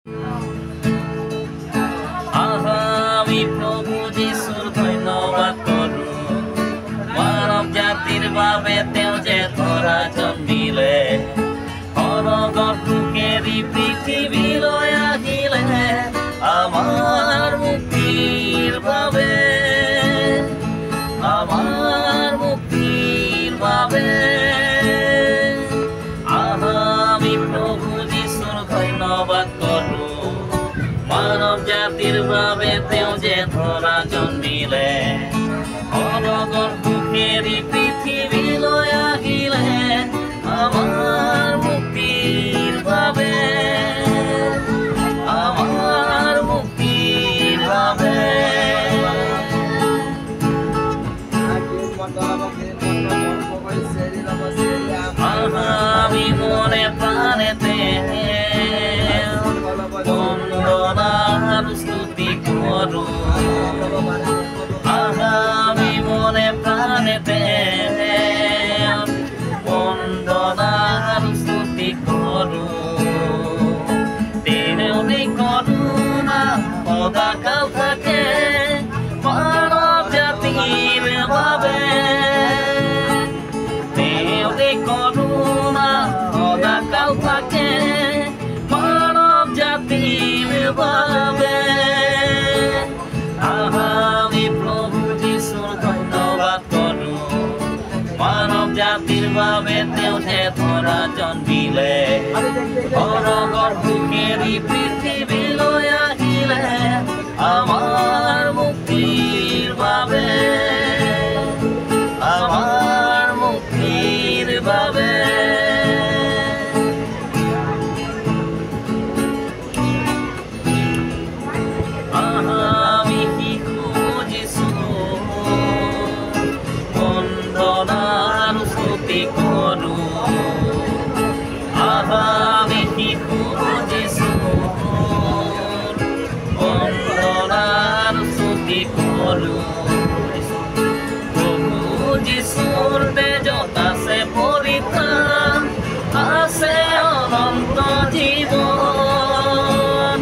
আমি প্রভু যিশুর ধন্যবাদ করো, মানব জাতির বাবে তেওঁ যে ধরা জন্মিলে, অনগতুকেরি পৃথিবীলৈ আহিলে আমার মুক্তির বাবে, আমার মুক্তির বাবে। আমি প্রভু যিশুর ধন্যবাদ করো, মানব জাতির বাবে তেওঁ যে ধরা জন্মিলে, অনগর দুঃখেরই পৃথিবীলৈ আহিলে আমার মুক্তির বাবে, আমার মুক্তির বাবে। আমি মনে প্রাণেতে বন্দনার স্তুতি করো, আমি মনে প্রাণেতে বন্দনার স্তুতি করো। তেরি করুণা সদাকাল থাকে মানব জাতির বাবে, তেরি করুণা সদাকাল থাকে মানব জাতির বাবে। আমি প্রভু যিশুর ধন্যবাদ করো, মানব জাতির বাবে তেওঁ যে ধরা জন্মিলে, অনগর দুঃখেরই পৃথিবীলৈ আহিলে আমার মুক্তির বাবে, আমার মুক্তির বাবে। আমি শিশু যিশু বন্দনার স্তুতি করো, আমি শিশু যিশু বন্দনার স্তুতি করো। প্রভু যিশুর তেজত আছে পরিত্রাণ, আছে অনন্ত জীবন।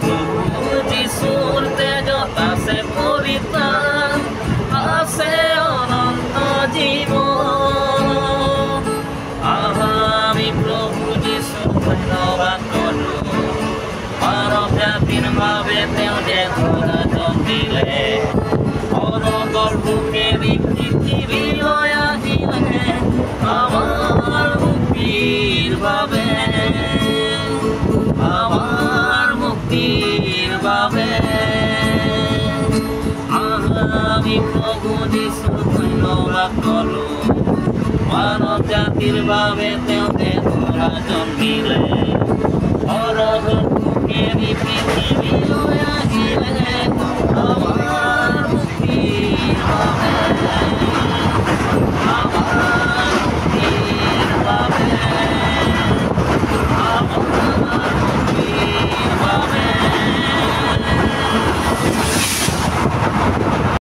প্রভু যিশুর তেজত আছে পরিত্রাণ, আছে অনন্ত জীবন। আমি প্রভু যিশু ধন্যবাদ করো, মানব জাতির বাবে তেওঁ যে ধরা জন্মিলে, অনগর দুঃখেরই পৃথিবীলৈ আহিলে আমার মুক্তির বাবে, আমার মুক্তির বাবে। আমি প্রভু যিশু ধন্যবাদ করো, মানব জাতির বাবে তেওঁ যে ধরা জন্মিলে, অনগর দুঃখেরই পৃথিবীলৈ